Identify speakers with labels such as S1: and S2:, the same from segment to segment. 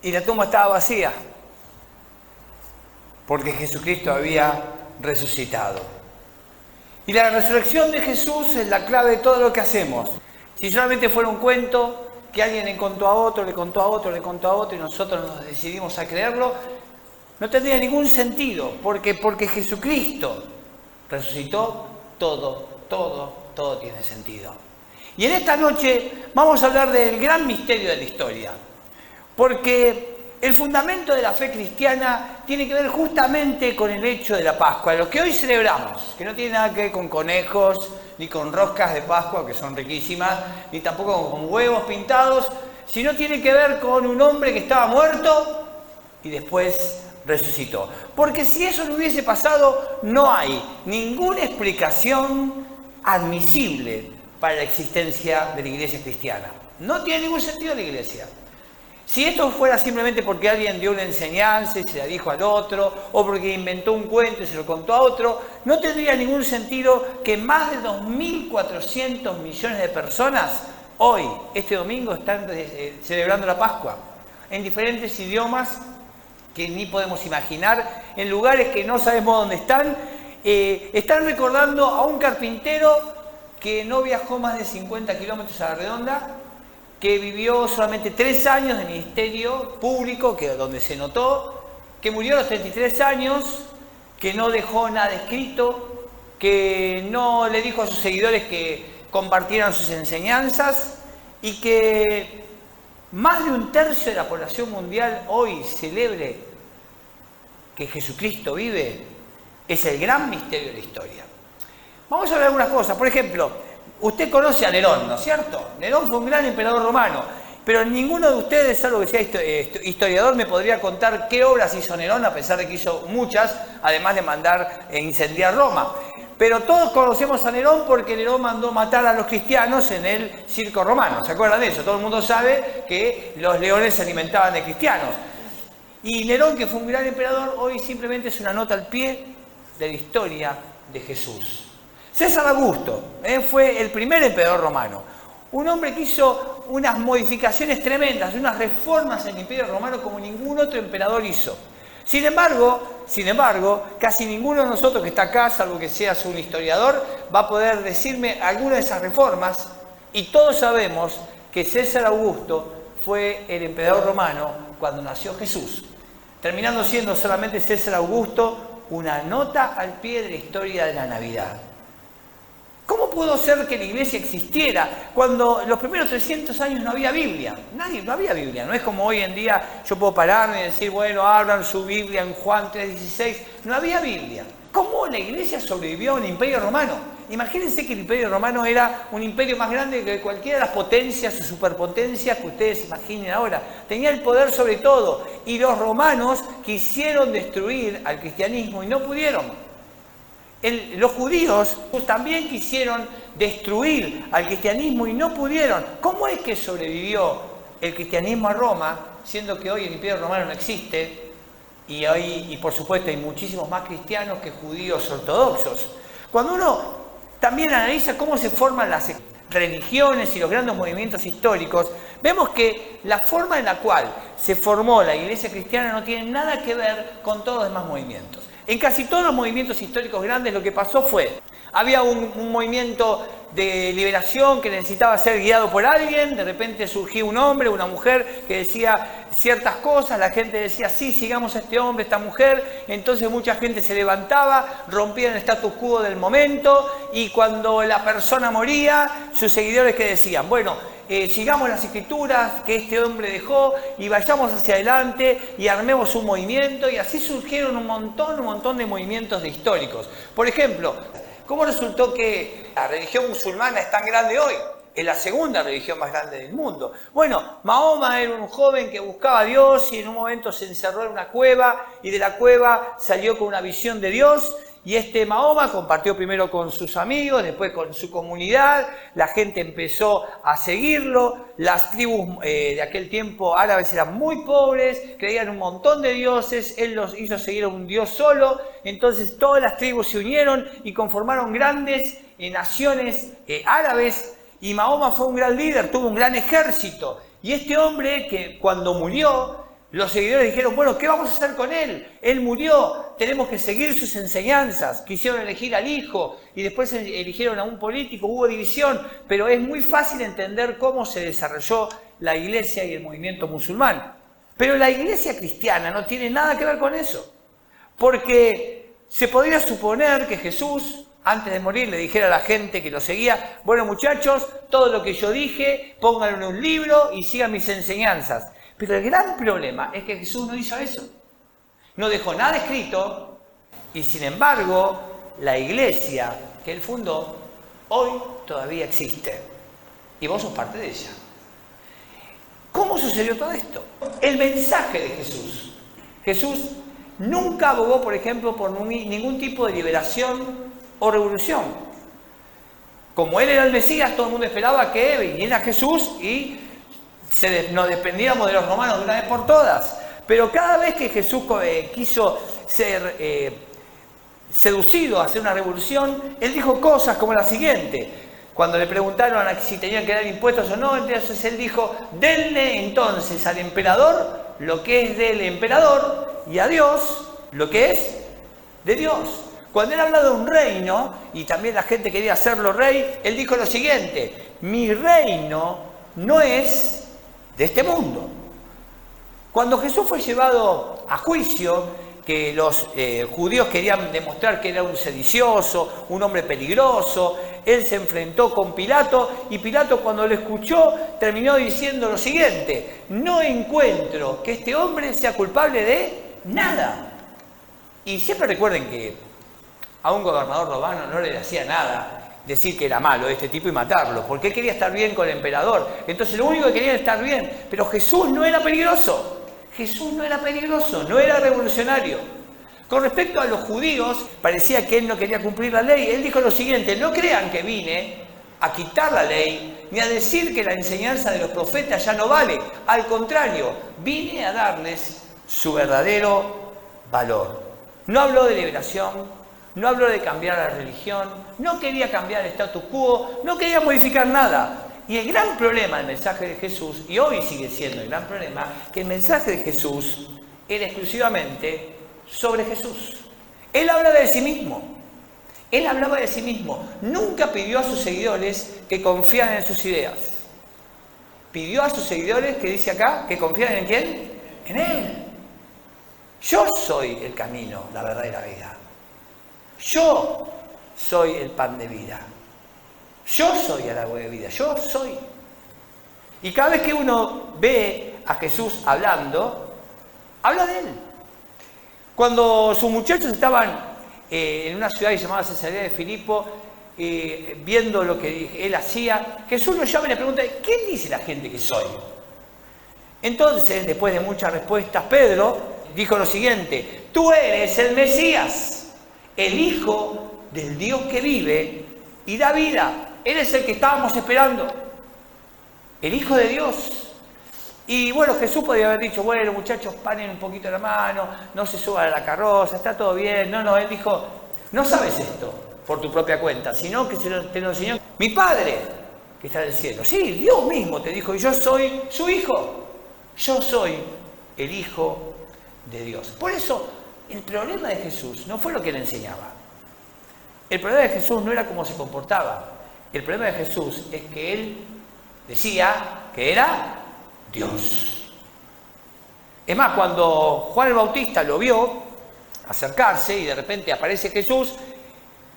S1: y la tumba estaba vacía, porque Jesucristo había resucitado. Y la resurrección de Jesús es la clave de todo lo que hacemos. Si solamente fuera un cuento que alguien le contó a otro, le contó a otro, le contó a otro y nosotros nos decidimos a creerlo, no tendría ningún sentido, porque Jesucristo resucitó, todo tiene sentido. Y en esta noche vamos a hablar del gran misterio de la historia, porque el fundamento de la fe cristiana tiene que ver justamente con el hecho de la Pascua, lo que hoy celebramos, que no tiene nada que ver con conejos, ni con roscas de Pascua, que son riquísimas, ni tampoco con huevos pintados, sino tiene que ver con un hombre que estaba muerto y después resucitó. Porque si eso no hubiese pasado, no hay ninguna explicación admisible para la existencia de la iglesia cristiana. No tiene ningún sentido la iglesia. Si esto fuera simplemente porque alguien dio una enseñanza y se la dijo al otro, o porque inventó un cuento y se lo contó a otro, no tendría ningún sentido que más de 2.400 millones de personas hoy, este domingo, están celebrando la Pascua, en diferentes idiomas que ni podemos imaginar, en lugares que no sabemos dónde están recordando a un carpintero que no viajó más de 50 kilómetros a la redonda, que vivió solamente 3 años de ministerio público, donde se notó, que murió a los 33 años, que no dejó nada escrito, que no le dijo a sus seguidores que compartieran sus enseñanzas y que más de 1/3 de la población mundial hoy celebre que Jesucristo vive, es el gran misterio de la historia. Vamos a hablar de algunas cosas. Por ejemplo, usted conoce a Nerón, ¿no es cierto? Nerón fue un gran emperador romano, pero ninguno de ustedes, salvo que sea historiador, me podría contar qué obras hizo Nerón, a pesar de que hizo muchas, además de mandar incendiar Roma. Pero todos conocemos a Nerón porque Nerón mandó matar a los cristianos en el circo romano. ¿Se acuerdan de eso? Todo el mundo sabe que los leones se alimentaban de cristianos. Y Nerón, que fue un gran emperador, hoy simplemente es una nota al pie de la historia de Jesús. César Augusto fue el primer emperador romano. Un hombre que hizo unas modificaciones tremendas, unas reformas en el Imperio Romano como ningún otro emperador hizo. Sin embargo, casi ninguno de nosotros que está acá, salvo que seas un historiador, va a poder decirme alguna de esas reformas, y todos sabemos que César Augusto fue el emperador romano cuando nació Jesús, terminando siendo solamente César Augusto una nota al pie de la historia de la Navidad. ¿Cómo pudo ser que la iglesia existiera cuando los primeros 300 años no había Biblia? No había Biblia. No es como hoy en día yo puedo pararme y decir, bueno, abran su Biblia en Juan 3:16. No había Biblia. ¿Cómo la iglesia sobrevivió a un imperio romano? Imagínense que el imperio romano era un imperio más grande que cualquiera de las potencias o superpotencias que ustedes imaginen ahora. Tenía el poder sobre todo. Y los romanos quisieron destruir al cristianismo y no pudieron. Los judíos también quisieron destruir al cristianismo y no pudieron. ¿Cómo es que sobrevivió el cristianismo a Roma, siendo que hoy el Imperio Romano no existe y por supuesto hay muchísimos más cristianos que judíos ortodoxos? Cuando uno también analiza cómo se forman las religiones y los grandes movimientos históricos, vemos que la forma en la cual se formó la iglesia cristiana no tiene nada que ver con todos los demás movimientos. En casi todos los movimientos históricos grandes lo que pasó fue, había un movimiento de liberación que necesitaba ser guiado por alguien, de repente surgió un hombre, una mujer que decía ciertas cosas, la gente decía, sí, sigamos a este hombre, esta mujer, entonces mucha gente se levantaba, rompía el status quo del momento, y cuando la persona moría, sus seguidores que decían, bueno, sigamos las escrituras que este hombre dejó y vayamos hacia adelante y armemos un movimiento, y así surgieron un montón de movimientos históricos. Por ejemplo, ¿cómo resultó que la religión musulmana es tan grande hoy? Es la segunda religión más grande del mundo. Bueno, Mahoma era un joven que buscaba a Dios y en un momento se encerró en una cueva y de la cueva salió con una visión de Dios. Y Mahoma compartió primero con sus amigos, después con su comunidad, la gente empezó a seguirlo, las tribus de aquel tiempo árabes eran muy pobres, creían un montón de dioses, él los hizo seguir a un dios solo, entonces todas las tribus se unieron y conformaron grandes naciones árabes, y Mahoma fue un gran líder, tuvo un gran ejército, y este hombre que cuando murió, Los seguidores dijeron, bueno, ¿qué vamos a hacer con él? Él murió, tenemos que seguir sus enseñanzas. Quisieron elegir al hijo y después eligieron a un político, hubo división, pero es muy fácil entender cómo se desarrolló la iglesia y el movimiento musulmán. Pero la iglesia cristiana no tiene nada que ver con eso, porque se podría suponer que Jesús, antes de morir, le dijera a la gente que lo seguía, bueno muchachos, todo lo que yo dije, pónganlo en un libro y sigan mis enseñanzas. Pero el gran problema es que Jesús no hizo eso. No dejó nada escrito y sin embargo la iglesia que él fundó hoy todavía existe. Y vos sos parte de ella. ¿Cómo sucedió todo esto? El mensaje de Jesús. Jesús nunca abogó, por ejemplo, por ningún tipo de liberación o revolución. Como él era el Mesías, todo el mundo esperaba que viniera Jesús y nos despendíamos de los romanos de una vez por todas. Pero cada vez que Jesús quiso ser seducido a hacer una revolución, él dijo cosas como la siguiente. Cuando le preguntaron si tenían que dar impuestos o no, entonces él dijo, denle entonces al emperador lo que es del emperador y a Dios lo que es de Dios. Cuando él habló de un reino, y también la gente quería hacerlo rey, él dijo lo siguiente, mi reino no es de este mundo. Cuando Jesús fue llevado a juicio, que los judíos querían demostrar que era un sedicioso, un hombre peligroso, él se enfrentó con Pilato y Pilato cuando lo escuchó terminó diciendo lo siguiente, no encuentro que este hombre sea culpable de nada. Y siempre recuerden que a un gobernador romano no le hacía nada decir que era malo este tipo y matarlo, porque él quería estar bien con el emperador. Entonces lo único que quería era estar bien, pero Jesús no era peligroso. Jesús no era peligroso, no era revolucionario. Con respecto a los judíos, parecía que él no quería cumplir la ley. Él dijo lo siguiente, no crean que vine a quitar la ley, ni a decir que la enseñanza de los profetas ya no vale. Al contrario, vine a darles su verdadero valor. No habló de liberación, no habló de cambiar la religión, no quería cambiar el status quo, no quería modificar nada. Y el gran problema del mensaje de Jesús, y hoy sigue siendo el gran problema, que el mensaje de Jesús era exclusivamente sobre Jesús. Él habla de sí mismo. Él hablaba de sí mismo. Nunca pidió a sus seguidores que confiaran en sus ideas. Pidió a sus seguidores, que dice acá, que confiaran en ¿quién? En Él. Yo soy el camino, la verdad y la vida. Yo soy el pan de vida. Yo soy el agua de vida, yo soy. Y cada vez que uno ve a Jesús hablando, habla de Él. Cuando sus muchachos estaban en una ciudad llamada Cesarea de Filipo, viendo lo que él hacía, Jesús los llama y le pregunta, ¿quién dice la gente que soy? Entonces, después de muchas respuestas, Pedro dijo lo siguiente, tú eres el Mesías, el Hijo del Dios que vive y da vida. Eres el que estábamos esperando, el Hijo de Dios. Y bueno, Jesús podría haber dicho, bueno muchachos, paren un poquito la mano, no se suban a la carroza, está todo bien. No, él dijo, no sabes esto por tu propia cuenta, sino que te lo enseñó mi Padre que está en el cielo. Sí, Dios mismo te dijo, y yo soy su Hijo. Yo soy el Hijo de Dios. Por eso, el problema de Jesús no fue lo que él enseñaba. El problema de Jesús no era cómo se comportaba. El problema de Jesús es que él decía que era Dios. Es más, cuando Juan el Bautista lo vio acercarse y de repente aparece Jesús,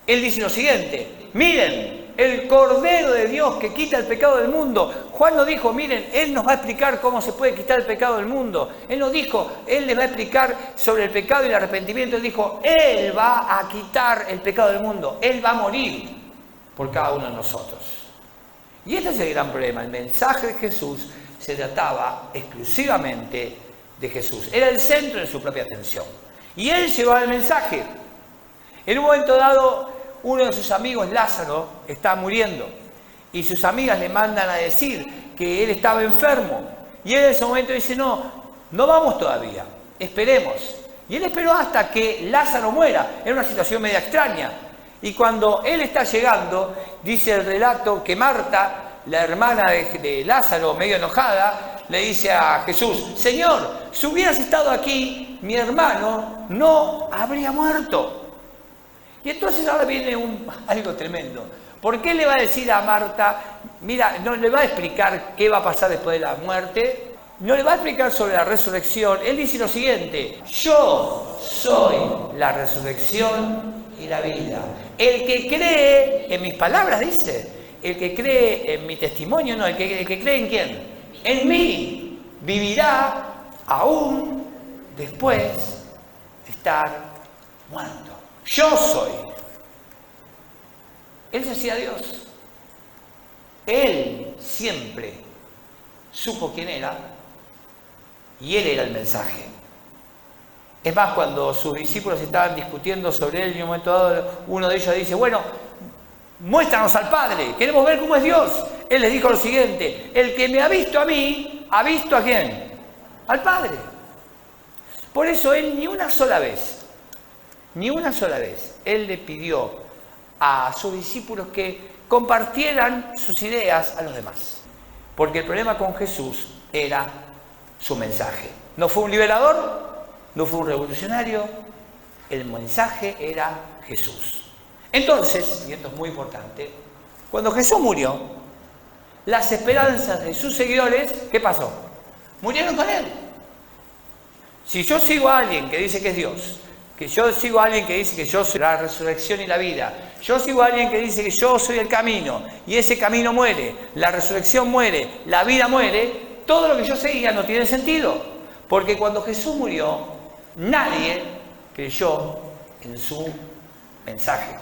S1: él dice lo siguiente, miren, el Cordero de Dios que quita el pecado del mundo. Juan no dijo, miren, Él nos va a explicar cómo se puede quitar el pecado del mundo. Él no dijo, Él les va a explicar sobre el pecado y el arrepentimiento. Él dijo, Él va a quitar el pecado del mundo. Él va a morir por cada uno de nosotros. Y este es el gran problema. El mensaje de Jesús se trataba exclusivamente de Jesús. Era el centro de su propia atención. Y Él llevaba el mensaje. En un momento dado, uno de sus amigos, Lázaro, está muriendo. Y sus amigas le mandan a decir que él estaba enfermo. Y él en ese momento dice, no vamos todavía, esperemos. Y él esperó hasta que Lázaro muera. Era una situación media extraña. Y cuando él está llegando, dice el relato que Marta, la hermana de Lázaro, medio enojada, le dice a Jesús, Señor, si hubieras estado aquí, mi hermano no habría muerto. Y entonces ahora viene algo tremendo. ¿Por qué le va a decir a Marta, mira, no le va a explicar qué va a pasar después de la muerte? No le va a explicar sobre la resurrección. Él dice lo siguiente: yo soy la resurrección y la vida. El que cree en mis palabras, dice, el que cree en mi testimonio, no, el que cree en quién, en mí, vivirá aún después de estar muerto. Yo soy. Él se hacía Dios. Él siempre supo quién era y él era el mensaje. Es más, cuando sus discípulos estaban discutiendo sobre él, en un momento dado uno de ellos dice, bueno, muéstranos al Padre, queremos ver cómo es Dios. Él les dijo lo siguiente: el que me ha visto a mí, ¿ha visto a quién? Al Padre. Por eso él ni una sola vez, él le pidió a sus discípulos que compartieran sus ideas a los demás. Porque el problema con Jesús era su mensaje. No fue un liberador, no fue un revolucionario, el mensaje era Jesús. Entonces, y esto es muy importante, cuando Jesús murió, las esperanzas de sus seguidores, ¿qué pasó? Murieron con él. Si yo sigo a alguien que dice que es Dios, que yo sigo a alguien que dice que yo soy la resurrección y la vida, yo sigo a alguien que dice que yo soy el camino, y ese camino muere, la resurrección muere, la vida muere, todo lo que yo seguía no tiene sentido. Porque cuando Jesús murió, nadie creyó en su mensaje.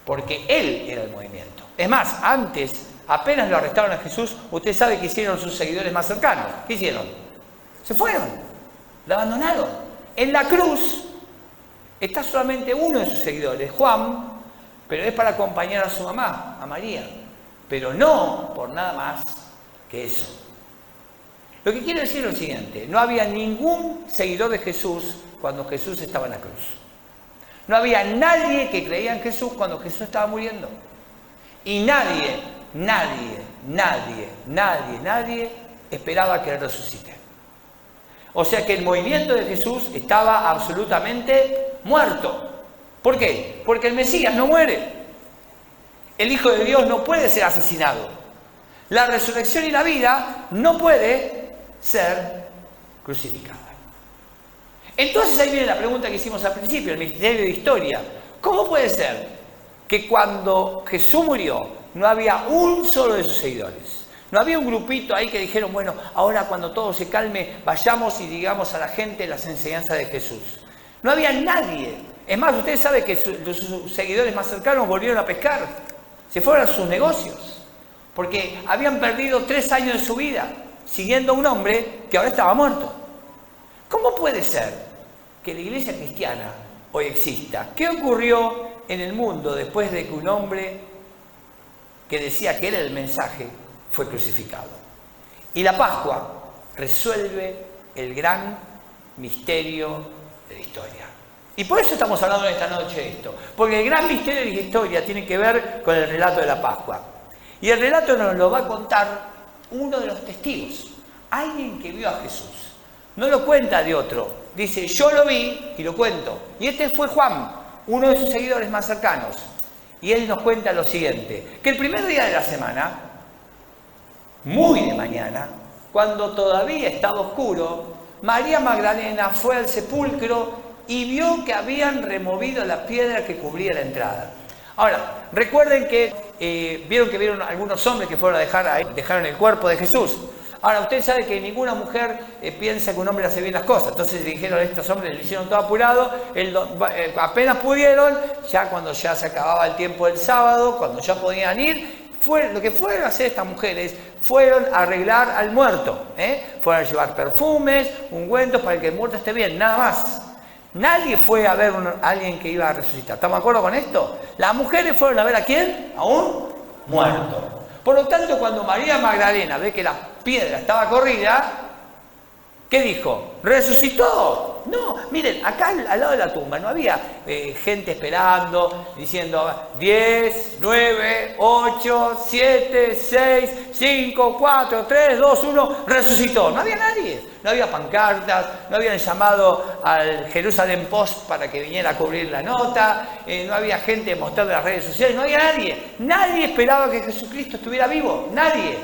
S1: Porque Él era el movimiento. Es más, antes, apenas lo arrestaron a Jesús, usted sabe que hicieron sus seguidores más cercanos. ¿Qué hicieron? Se fueron, lo abandonaron. En la cruz está solamente uno de sus seguidores, Juan, pero es para acompañar a su mamá, a María. Pero no por nada más que eso. Lo que quiere decir es lo siguiente: no había ningún seguidor de Jesús cuando Jesús estaba en la cruz. No había nadie que creía en Jesús cuando Jesús estaba muriendo. Y nadie esperaba que Él resucite. O sea que el movimiento de Jesús estaba absolutamente muerto. ¿Por qué? Porque el Mesías no muere. El Hijo de Dios no puede ser asesinado. La resurrección y la vida no puede ser crucificada. Entonces ahí viene la pregunta que hicimos al principio, el misterio de historia. ¿Cómo puede ser que cuando Jesús murió no había un solo de sus seguidores? No había un grupito ahí que dijeron, bueno, ahora cuando todo se calme, vayamos y digamos a la gente las enseñanzas de Jesús. No había nadie. Es más, usted sabe que sus seguidores más cercanos volvieron a pescar. Se fueron a sus negocios. Porque habían perdido 3 años de su vida siguiendo a un hombre que ahora estaba muerto. ¿Cómo puede ser que la iglesia cristiana hoy exista? ¿Qué ocurrió en el mundo después de que un hombre que decía que era el mensaje fue crucificado? Y la Pascua resuelve el gran misterio de la historia. Y por eso estamos hablando esta noche de esto. Porque el gran misterio de la historia tiene que ver con el relato de la Pascua. Y el relato nos lo va a contar uno de los testigos. Alguien que vio a Jesús. No lo cuenta de otro. Dice, yo lo vi y lo cuento. Y este fue Juan, uno de sus seguidores más cercanos. Y él nos cuenta lo siguiente. Que el primer día de la semana, muy de mañana, cuando todavía estaba oscuro, María Magdalena fue al sepulcro y vio que habían removido la piedra que cubría la entrada. Ahora, recuerden que vieron algunos hombres que fueron a dejaron el cuerpo de Jesús. Ahora, usted sabe que ninguna mujer piensa que un hombre hace bien las cosas. Entonces dijeron a estos hombres, le hicieron todo apurado, apenas pudieron, ya cuando ya se acababa el tiempo del sábado, cuando ya podían ir, lo que fueron a hacer estas mujeres, fueron a arreglar al muerto. Fueron a llevar perfumes, ungüentos para que el muerto esté bien, nada más. Nadie fue a ver a alguien que iba a resucitar. ¿Estamos de acuerdo con esto? Las mujeres fueron a ver a quién, a un muerto. Por lo tanto, cuando María Magdalena ve que la piedra estaba corrida, ¿qué dijo? ¿Resucitó? No, miren, acá al lado de la tumba no había gente esperando, diciendo 10, 9, 8, 7, 6, 5, 4, 3, 2, 1, resucitó. No había nadie, no había pancartas, no habían llamado al Jerusalem Post para que viniera a cubrir la nota, no había gente mostrando en las redes sociales, no había nadie. Nadie esperaba que Jesucristo estuviera vivo, nadie.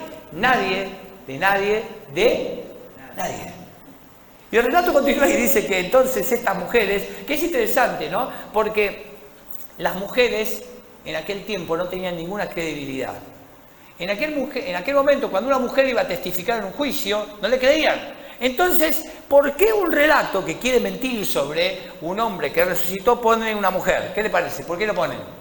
S1: Y el relato continúa y dice que entonces estas mujeres, que es interesante, ¿no? Porque las mujeres en aquel tiempo no tenían ninguna credibilidad. En aquel momento, cuando una mujer iba a testificar en un juicio, no le creían. Entonces, ¿por qué un relato que quiere mentir sobre un hombre que resucitó pone una mujer? ¿Qué le parece? ¿Por qué lo ponen?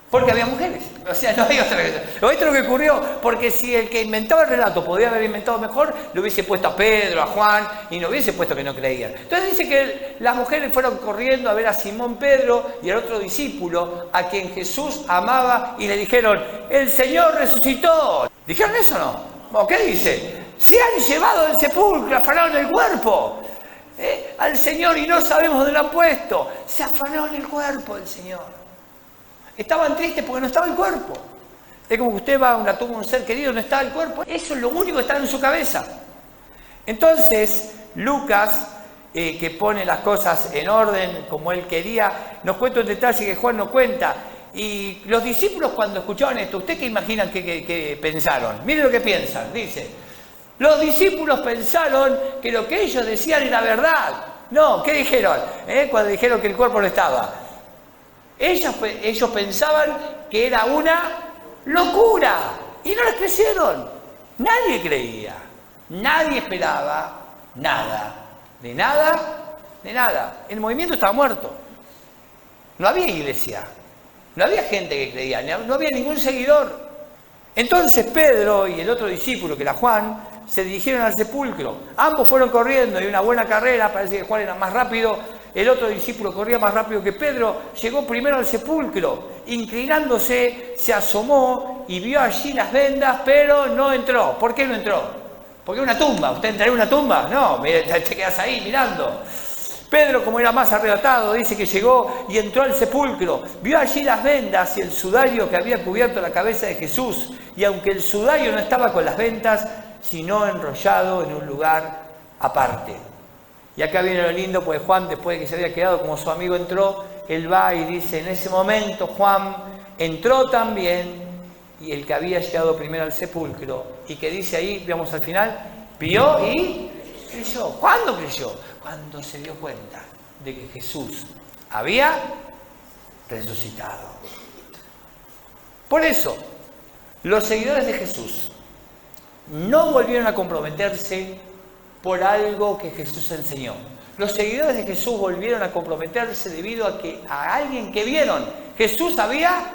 S1: Porque había mujeres, o sea, no había otra cosa. Esto es lo que ocurrió, porque si el que inventaba el relato podía haber inventado mejor, le hubiese puesto a Pedro, a Juan, y no hubiese puesto que no creían. Entonces dice que las mujeres fueron corriendo a ver a Simón Pedro y al otro discípulo, a quien Jesús amaba, y le dijeron, el Señor resucitó. ¿Dijeron eso o no? Bueno, ¿qué dice? Se han llevado del sepulcro, afanaron el cuerpo al Señor y no sabemos dónde lo han puesto. Se afanaron el cuerpo del Señor. Estaban tristes porque no estaba el cuerpo. Es como que usted va a una tumba de un ser querido, no está el cuerpo. Eso es lo único que está en su cabeza. Entonces, Lucas, que pone las cosas en orden como él quería, nos cuenta un detalle que Juan no cuenta. Y los discípulos cuando escuchaban esto, ¿ustedes qué imaginan que pensaron? Miren lo que piensan, dice. Los discípulos pensaron que lo que ellos decían era verdad. No, ¿qué dijeron? Cuando dijeron que el cuerpo no estaba. Ellos pensaban que era una locura y no les creyeron. Nadie creía, nadie esperaba nada, de nada. El movimiento estaba muerto. No había iglesia, no había gente que creía, no había ningún seguidor. Entonces Pedro y el otro discípulo, que era Juan, se dirigieron al sepulcro. Ambos fueron corriendo y una buena carrera, parece que Juan era más rápido. El otro discípulo corría más rápido que Pedro, llegó primero al sepulcro, inclinándose, se asomó y vio allí las vendas, pero no entró. ¿Por qué no entró? Porque es una tumba. ¿Usted entraría en una tumba? No, te quedas ahí mirando. Pedro, como era más arrebatado, dice que llegó y entró al sepulcro, vio allí las vendas y el sudario que había cubierto la cabeza de Jesús, y aunque el sudario no estaba con las vendas, sino enrollado en un lugar aparte. Y acá viene lo lindo, pues Juan, después de que se había quedado como su amigo entró, él va y dice, en ese momento Juan entró también, y el que había llegado primero al sepulcro, y que dice ahí, veamos al final, vio y creyó. ¿Cuándo creyó? Cuando se dio cuenta de que Jesús había resucitado. Por eso, los seguidores de Jesús no volvieron a comprometerse por algo que Jesús enseñó. Los seguidores de Jesús volvieron a comprometerse debido a alguien que vieron. Jesús había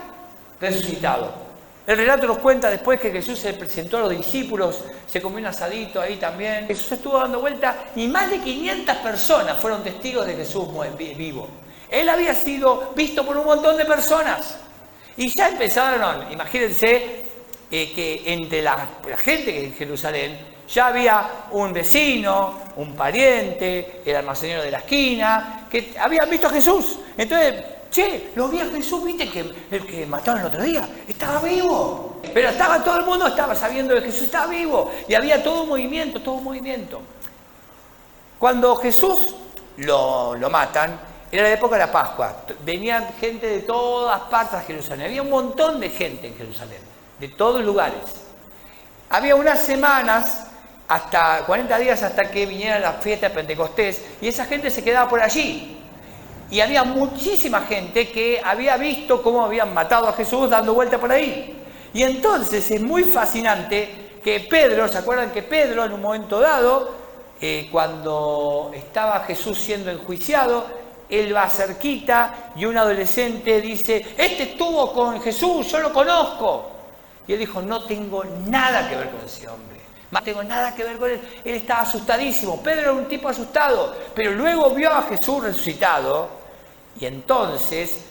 S1: resucitado. El relato nos cuenta después que Jesús se presentó a los discípulos, se comió un asadito ahí también. Jesús estuvo dando vuelta y más de 500 personas fueron testigos de Jesús vivo. Él había sido visto por un montón de personas. Y ya empezaron, imagínense, que entre la gente que en Jerusalén ya había un vecino, un pariente, el almacenero de la esquina, que habían visto a Jesús. Entonces, lo vi a Jesús, viste que el que mataron el otro día estaba vivo. Pero todo el mundo estaba sabiendo que Jesús estaba vivo. Y había todo un movimiento. Cuando Jesús lo matan, era la época de la Pascua. Venían gente de todas partes de Jerusalén. Había un montón de gente en Jerusalén, de todos lugares. Había unas semanas, hasta 40 días hasta que viniera la fiesta de Pentecostés, y esa gente se quedaba por allí. Y había muchísima gente que había visto cómo habían matado a Jesús dando vuelta por ahí. Y entonces es muy fascinante que Pedro, ¿se acuerdan que Pedro en un momento dado, cuando estaba Jesús siendo enjuiciado, él va cerquita y un adolescente dice, este estuvo con Jesús, yo lo conozco. Y él dijo, no tengo nada que ver con ese hombre. No tengo nada que ver con él. Él estaba asustadísimo. Pedro era un tipo asustado. Pero luego vio a Jesús resucitado. Y entonces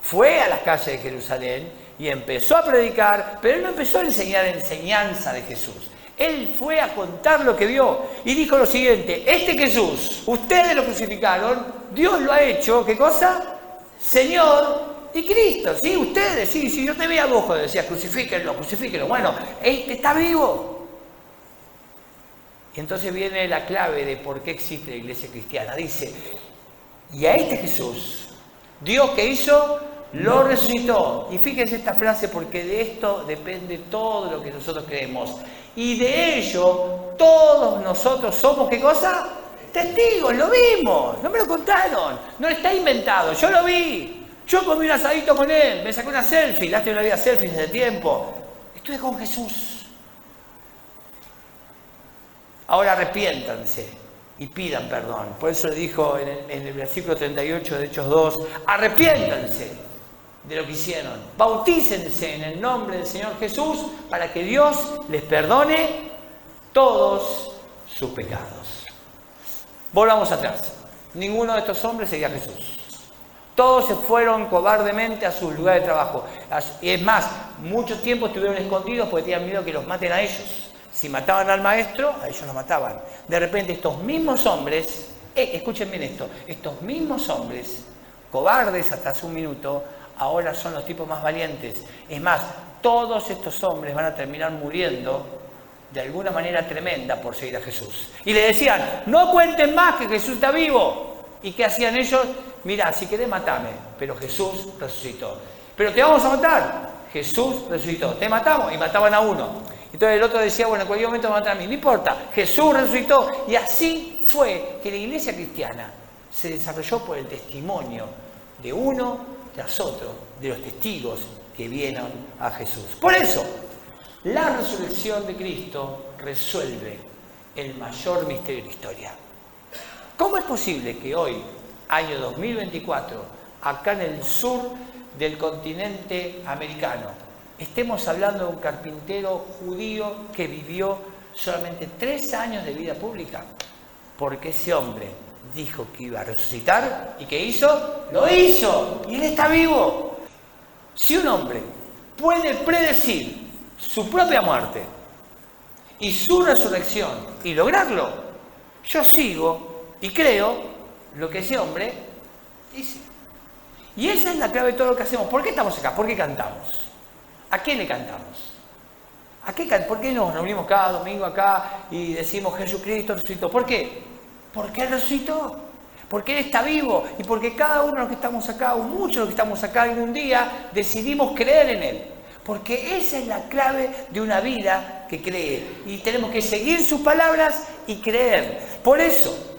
S1: fue a las calles de Jerusalén y empezó a predicar. Pero él no empezó a enseñar enseñanza de Jesús. Él fue a contar lo que vio y dijo lo siguiente: este Jesús, ustedes lo crucificaron, Dios lo ha hecho, ¿qué cosa? Señor y Cristo, sí, ustedes, sí, si yo te veía a vos, decías, crucifíquenlo, crucifíquenlo. Bueno, este está vivo. Y entonces viene la clave de por qué existe la iglesia cristiana. Dice, y a este Jesús, Dios que hizo, lo resucitó. Y fíjense esta frase, porque de esto depende todo lo que nosotros creemos. Y de ello, todos nosotros somos, ¿qué cosa? Testigos, lo vimos, no me lo contaron, no está inventado, yo lo vi. Yo comí un asadito con él, me saqué una selfie, lástima no había selfies hace tiempo. Estuve con Jesús. Ahora arrepiéntanse y pidan perdón. Por eso le dijo en el versículo 38 de Hechos 2, arrepiéntanse de lo que hicieron. Bautícense en el nombre del Señor Jesús para que Dios les perdone todos sus pecados. Volvamos atrás. Ninguno de estos hombres seguía a Jesús. Todos se fueron cobardemente a sus lugares de trabajo. Y es más, mucho tiempo estuvieron escondidos porque tenían miedo que los maten a ellos. Si mataban al maestro, a ellos los mataban. De repente estos mismos hombres, escuchen bien esto, estos mismos hombres, cobardes hasta hace un minuto, ahora son los tipos más valientes. Es más, todos estos hombres van a terminar muriendo de alguna manera tremenda por seguir a Jesús. Y le decían, no cuenten más que Jesús está vivo. ¿Y qué hacían ellos? Mirá, si querés matame, pero Jesús resucitó. Pero te vamos a matar. Jesús resucitó. Te matamos y mataban a uno. Entonces el otro decía, bueno, en cualquier momento me matan a mí. No importa, Jesús resucitó. Y así fue que la iglesia cristiana se desarrolló por el testimonio de uno tras otro, de los testigos que vieron a Jesús. Por eso, la resurrección de Cristo resuelve el mayor misterio de la historia. ¿Cómo es posible que hoy, año 2024, acá en el sur del continente americano, estemos hablando de un carpintero judío que vivió solamente 3 años de vida pública? Porque ese hombre dijo que iba a resucitar y ¿qué hizo? ¡Lo hizo! Y él está vivo. Si un hombre puede predecir su propia muerte y su resurrección y lograrlo, yo sigo y creo lo que ese hombre dice. Y esa es la clave de todo lo que hacemos. ¿Por qué estamos acá? ¿Por qué cantamos? ¿A quién le cantamos? ¿Por qué nos reunimos cada domingo acá y decimos Jesucristo resucitó? ¿Por qué? Porque Él resucitó. Porque Él está vivo. Y porque cada uno de los que estamos acá, o muchos de los que estamos acá, algún día decidimos creer en Él. Porque esa es la clave de una vida que cree. Y tenemos que seguir sus palabras y creer. Por eso,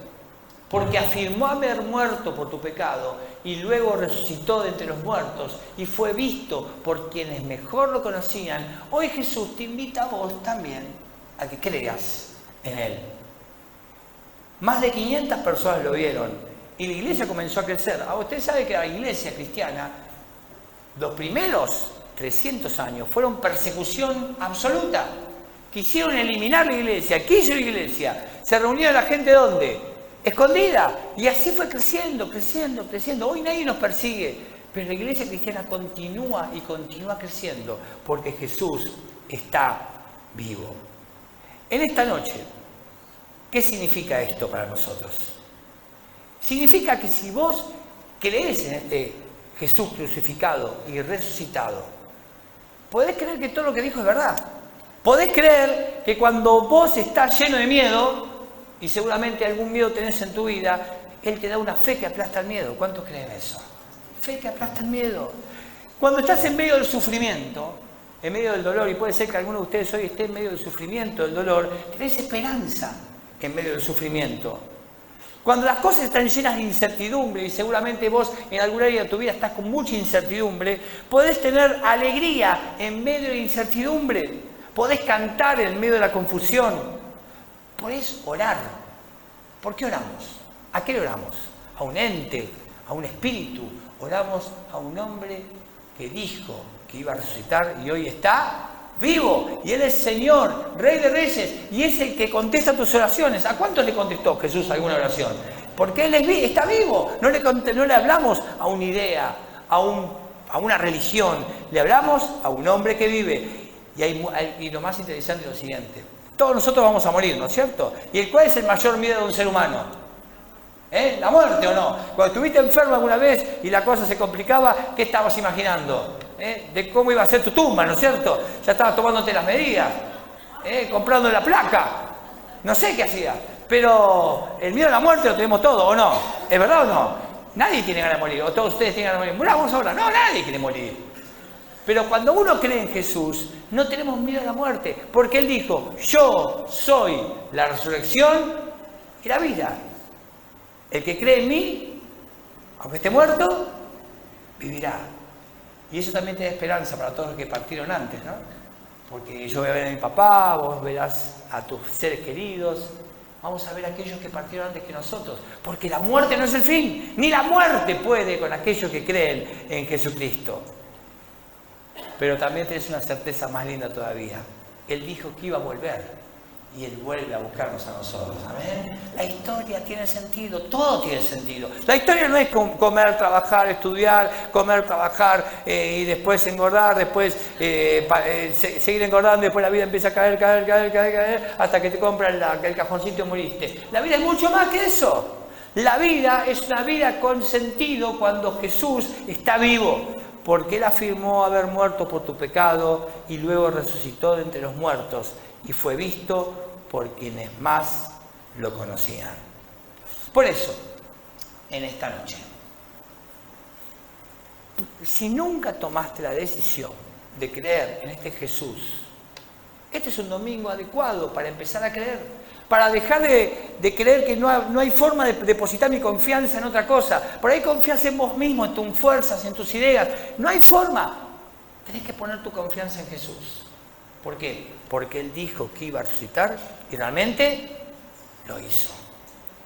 S1: porque afirmó haber muerto por tu pecado y luego resucitó de entre los muertos y fue visto por quienes mejor lo conocían, hoy Jesús te invita a vos también a que creas en Él. Más de 500 personas lo vieron y la iglesia comenzó a crecer. Usted sabe que la iglesia cristiana, los primeros 300 años fueron persecución absoluta. Quisieron eliminar la iglesia. ¿Qué hizo la iglesia? Se reunió la gente ¿dónde? Escondida. Y así fue creciendo, creciendo, creciendo. Hoy nadie nos persigue, pero la iglesia cristiana continúa y continúa creciendo porque Jesús está vivo. En esta noche, ¿qué significa esto para nosotros? Significa que si vos crees en este Jesús crucificado y resucitado, podés creer que todo lo que dijo es verdad. Podés creer que cuando vos estás lleno de miedo, y seguramente algún miedo tenés en tu vida, Él te da una fe que aplasta el miedo. ¿Cuántos creen eso? Fe que aplasta el miedo. Cuando estás en medio del sufrimiento, en medio del dolor, y puede ser que alguno de ustedes hoy esté en medio del sufrimiento, del dolor, tenés esperanza en medio del sufrimiento. Cuando las cosas están llenas de incertidumbre, y seguramente vos en algún área de tu vida estás con mucha incertidumbre, podés tener alegría en medio de la incertidumbre. Podés cantar en medio de la confusión. Podés orar. ¿Por qué oramos? ¿A qué oramos? ¿A un ente? ¿A un espíritu? Oramos a un hombre que dijo que iba a resucitar y hoy está vivo. Y Él es Señor, Rey de Reyes, y es el que contesta tus oraciones. ¿A cuántos le contestó Jesús alguna oración? Porque Él está vivo. No le hablamos a una idea, a una religión. Le hablamos a un hombre que vive. Y lo más interesante es lo siguiente. Todos nosotros vamos a morir, ¿no es cierto? ¿Y cuál es el mayor miedo de un ser humano? ¿La muerte o no? Cuando estuviste enfermo alguna vez y la cosa se complicaba, ¿qué estabas imaginando? De cómo iba a ser tu tumba, ¿no es cierto? Ya estabas tomándote las medidas, comprando la placa, no sé qué hacías. Pero el miedo a la muerte lo tenemos todos, ¿o no? ¿Es verdad o no? Nadie tiene ganas de morir, o todos ustedes tienen ganas de morir. Muramos ahora, no, nadie quiere morir. Pero cuando uno cree en Jesús, no tenemos miedo a la muerte, porque Él dijo, yo soy la resurrección y la vida. El que cree en mí, aunque esté muerto, vivirá. Y eso también te da esperanza para todos los que partieron antes, ¿no? Porque yo voy a ver a mi papá, vos verás a tus seres queridos, vamos a ver a aquellos que partieron antes que nosotros, porque la muerte no es el fin, ni la muerte puede con aquellos que creen en Jesucristo. Pero también tenés una certeza más linda todavía. Él dijo que iba a volver. Y Él vuelve a buscarnos a nosotros. ¿Amén? La historia tiene sentido, todo tiene sentido. La historia no es comer, trabajar, estudiar, comer, trabajar y después engordar, después seguir engordando y después la vida empieza a caer, hasta que te compras el cajoncito y moriste. La vida es mucho más que eso. La vida es una vida con sentido cuando Jesús está vivo, porque Él afirmó haber muerto por tu pecado y luego resucitó de entre los muertos. Y fue visto por quienes más lo conocían. Por eso, en esta noche, si nunca tomaste la decisión de creer en este Jesús, este es un domingo adecuado para empezar a creer, para dejar de creer que no hay forma de depositar mi confianza en otra cosa. Por ahí confías en vos mismo, en tus fuerzas, en tus ideas. No hay forma. Tenés que poner tu confianza en Jesús. ¿Por qué? Porque Él dijo que iba a resucitar y realmente lo hizo.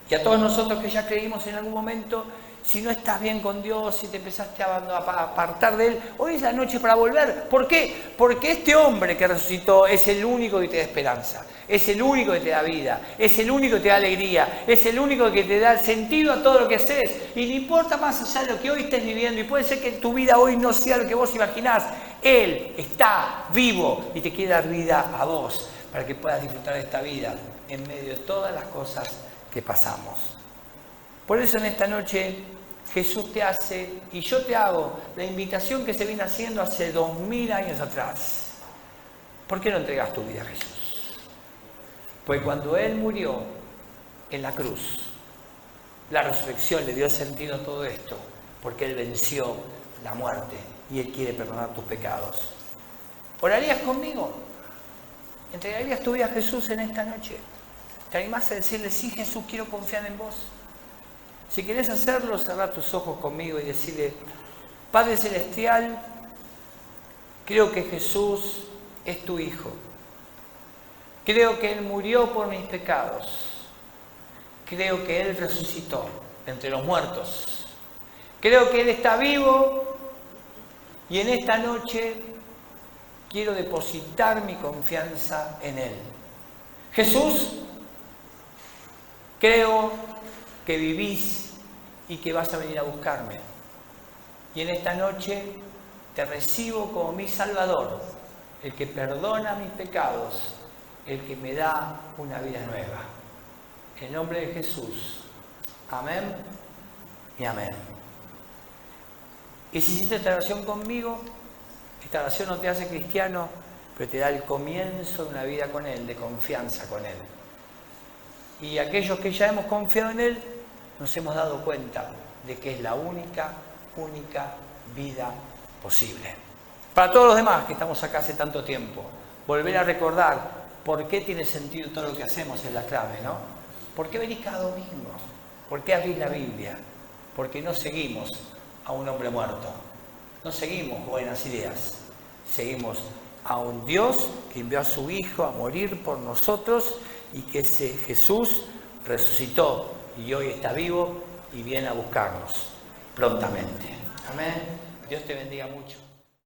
S1: Y a todos nosotros que ya creímos en algún momento, si no estás bien con Dios, si te empezaste a apartar de Él, hoy es la noche para volver. ¿Por qué? Porque este hombre que resucitó es el único que te da esperanza, es el único que te da vida, es el único que te da alegría, es el único que te da sentido a todo lo que haces. Y no importa más allá de lo que hoy estés viviendo, y puede ser que tu vida hoy no sea lo que vos imaginás, Él está vivo y te quiere dar vida a vos para que puedas disfrutar de esta vida en medio de todas las cosas que pasamos. Por eso en esta noche Jesús te hace y yo te hago la invitación que se viene haciendo hace 2000 años atrás. ¿Por qué no entregas tu vida a Jesús? Pues cuando Él murió en la cruz, la resurrección le dio sentido a todo esto, porque Él venció la muerte y Él quiere perdonar tus pecados. ¿Orarías conmigo? ¿Entregarías tu vida a Jesús en esta noche? ¿Te animás a decirle, sí, Jesús, quiero confiar en vos? Si querés hacerlo, cerrá tus ojos conmigo y decirle, Padre Celestial, creo que Jesús es tu Hijo. Creo que Él murió por mis pecados. Creo que Él resucitó entre los muertos. Creo que Él está vivo y en esta noche quiero depositar mi confianza en Él. Jesús, creo que vivís y que vas a venir a buscarme. Y en esta noche te recibo como mi Salvador, el que perdona mis pecados, el que me da una vida nueva. En nombre de Jesús. Amén y amén. Y si hiciste esta oración conmigo, esta oración no te hace cristiano, pero te da el comienzo de una vida con Él, de confianza con Él. Y aquellos que ya hemos confiado en Él, nos hemos dado cuenta de que es la única vida posible. Para todos los demás que estamos acá hace tanto tiempo, volver a recordar por qué tiene sentido todo lo que hacemos es la clave, ¿no? ¿Por qué venís cada domingo? ¿Por qué abrís la Biblia? Porque no seguimos a un hombre muerto, no seguimos buenas ideas, seguimos a un Dios que envió a su Hijo a morir por nosotros y que ese Jesús resucitó y hoy está vivo y viene a buscarnos prontamente. Amén. Dios te bendiga mucho.